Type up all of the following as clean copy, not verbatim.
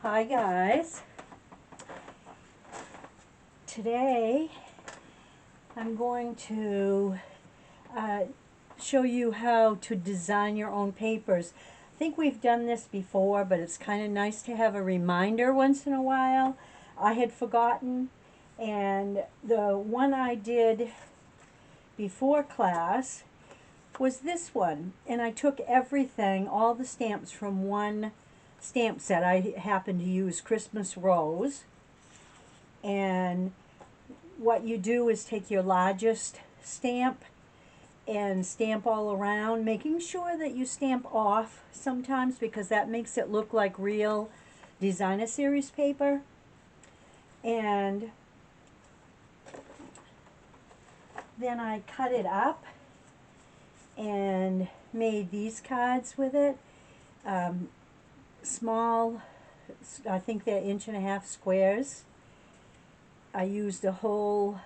Hi guys. Today I'm going to uh, show you how to design your own papers. I think we've done this before, but it's kind of nice to have a reminder once in a while. I had forgotten, and the one I did before class was this one, and I took everything, all the stamps from one stamp set. I happened to use Christmas Rose, and what you do is take your largest stamp and stamp all around, making sure that you stamp off sometimes because that makes it look like real designer series paper. And then I cut it up and made these cards with it. Small, I think they're 1.5 inch squares. I used a whole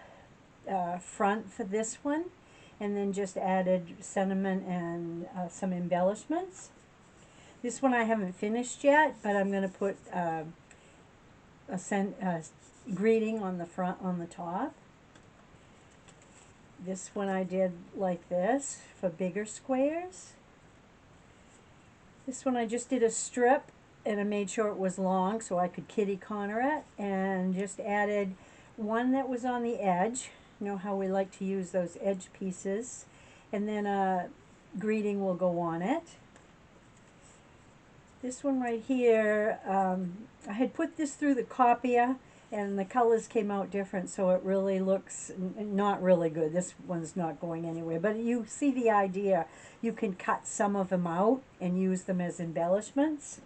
front for this one, and then just added sentiment and some embellishments. This one I haven't finished yet, but I'm going to put a greeting on the front, on the top. This one I did like this for bigger squares. This one I just did a strip, and I made sure it was long so I could kitty corner it, and just added one that was on the edge. You know how we like to use those edge pieces, and then a greeting will go on it. This one right here, I had put this through the copier, and the colors came out different, so it really looks not really good. This one's not going anywhere, but you see the idea. You can cut some of them out and use them as embellishments.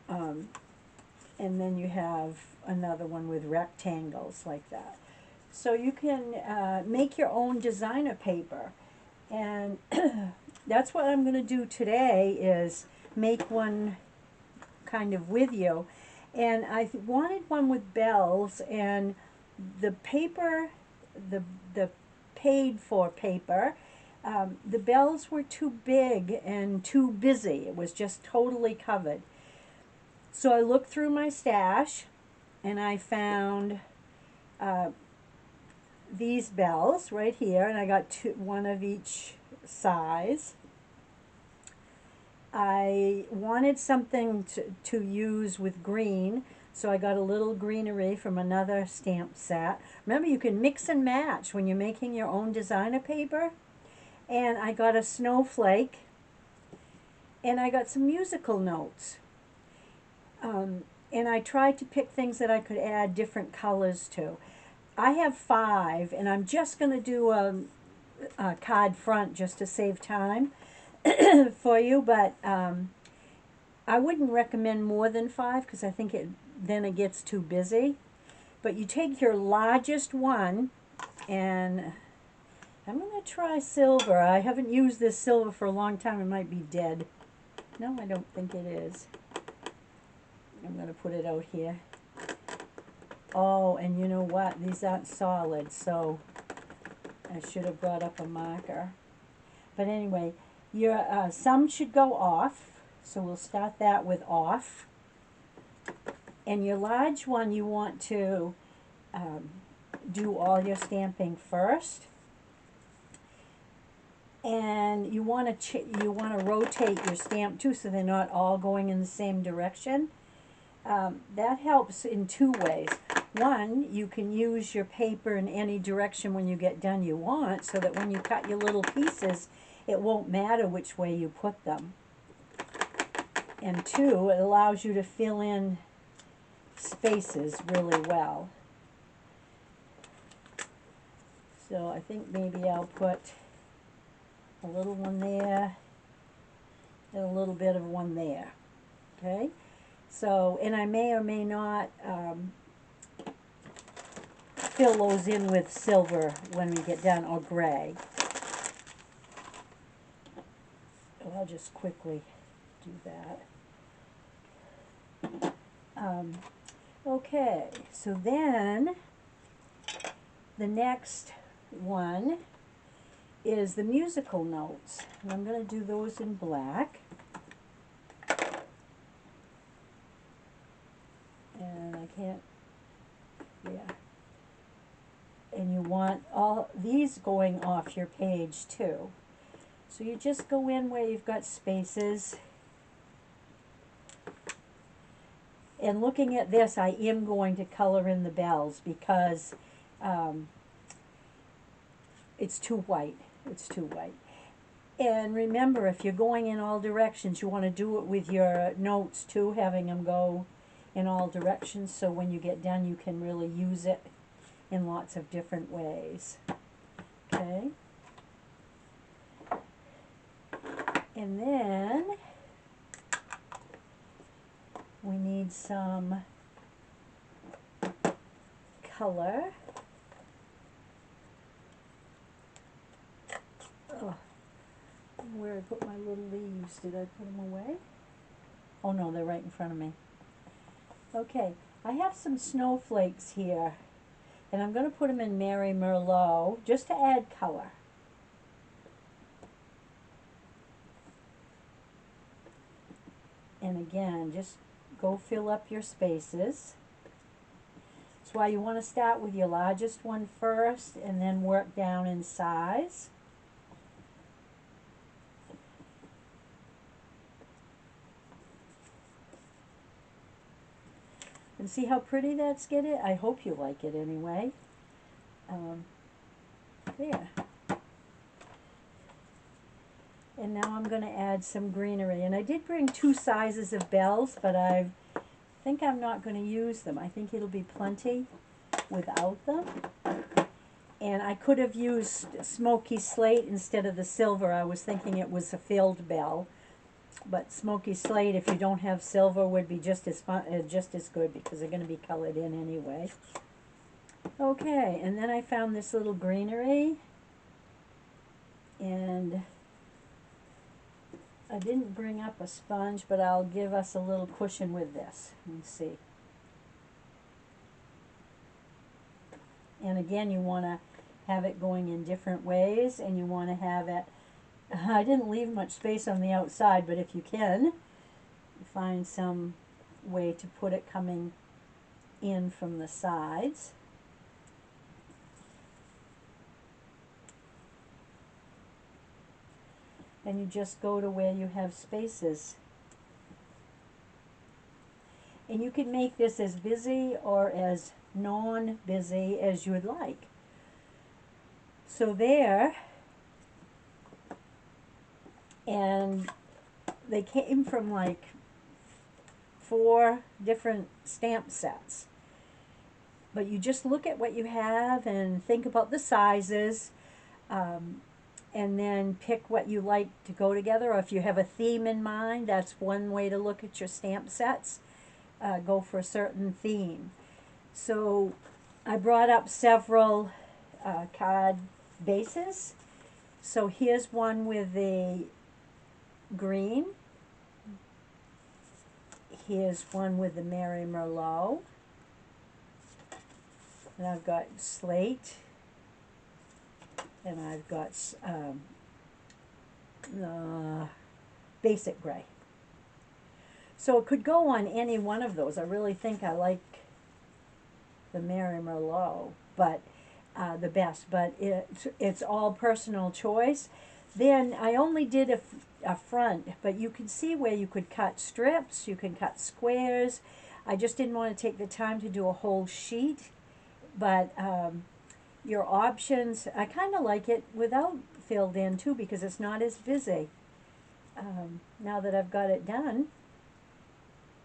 And then you have another one with rectangles like that. So you can make your own designer paper, and that's what I'm going to do today, is make one kind of with you. And I wanted one with bells, and the paper, the paid for paper, the bells were too big and too busy. It was just totally covered. So I looked through my stash, and I found these bells right here, and I got one of each size. I wanted something to use with green, so I got a little greenery from another stamp set. Remember, you can mix and match when you're making your own designer paper. And I got a snowflake, and I got some musical notes. And I tried to pick things that I could add different colors to. I have 5, and I'm just going to do a card front just to save time for you, but I wouldn't recommend more than 5 because I think then it gets too busy. But you take your largest one, and I'm going to try silver. I haven't used this silver for a long time. It might be dead. No, I don't think it is. I'm going to put it out here. Oh, and you know what? These aren't solid, so I should have brought up a marker. But anyway, your some should go off, so we'll start that with off. And your large one, you want to do all your stamping first. And you want to rotate your stamp too, so they're not all going in the same direction. That helps in 2 ways. One, you can use your paper in any direction when you get done you want, so that when you cut your little pieces, it won't matter which way you put them. And 2, it allows you to fill in spaces really well. So I think maybe I'll put a little one there and a little bit of one there. Okay? So, and I may or may not fill those in with silver when we get done, or gray. So I'll just quickly do that. Okay, so then the next one is the musical notes. And I'm going to do those in black. can't, yeah. And you want all these going off your page too. So you just go in where you've got spaces. And looking at this, I am going to color in the bells because it's too white. It's too white. And remember, if you're going in all directions, you want to do it with your notes too, having them go in all directions, so when you get done you can really use it in lots of different ways. Okay? And then we need some color. Oh, where I put my little leaves. Did I put them away? Oh no, they're right in front of me. Okay, I have some snowflakes here, and I'm going to put them in Mary Merlot just to add color. And again, just go fill up your spaces. That's why you want to start with your largest one first and then work down in size. And see how pretty that's getting? I hope you like it anyway. There. And now I'm going to add some greenery. And I did bring 2 sizes of bells, but I think I'm not going to use them. I think it'll be plenty without them. And I could have used smoky slate instead of the silver. I was thinking it was a filled bell. But smoky slate, if you don't have silver, would be just as fun, just as good, because they're going to be colored in anyway. Okay, and then I found this little greenery, and I didn't bring up a sponge, but I'll give us a little cushion with this. Let's see. And again, you want to have it going in different ways, and you want to have it, I didn't leave much space on the outside, but if you can, find some way to put it coming in from the sides. And you just go to where you have spaces. And you can make this as busy or as non-busy as you would like. So there, and they came from like 4 different stamp sets. But you just look at what you have and think about the sizes, and then pick what you like to go together. Or if you have a theme in mind, that's one way to look at your stamp sets. Go for a certain theme. So I brought up several card bases. So here's one with the green. Here's one with the Mary Merlot. And I've got slate. And I've got basic gray. So it could go on any one of those. I really think I like the Mary Merlot, but the best. But it's all personal choice. Then I only did a front, but you can see where you could cut strips, you can cut squares. I just didn't want to take the time to do a whole sheet, but your options, I kind of like it without filled in too, because it's not as busy now that I've got it done.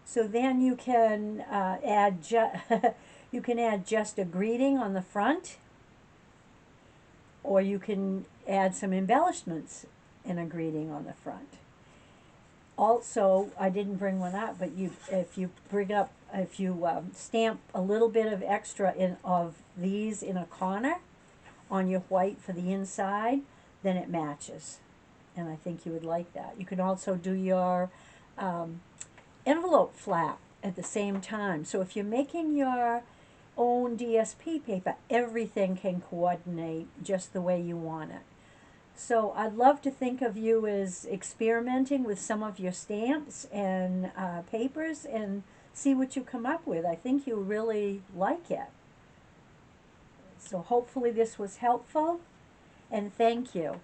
So then you can add you can add just a greeting on the front, or you can add some embellishments in a greeting on the front. Also, I didn't bring one up, but if you stamp a little bit of extra of these in a corner on your white for the inside, then it matches, and I think you would like that. You can also do your envelope flap at the same time. So if you're making your own DSP paper, everything can coordinate just the way you want it. So I'd love to think of you as experimenting with some of your stamps and papers and see what you come up with. I think you'll really like it. So hopefully this was helpful, and thank you.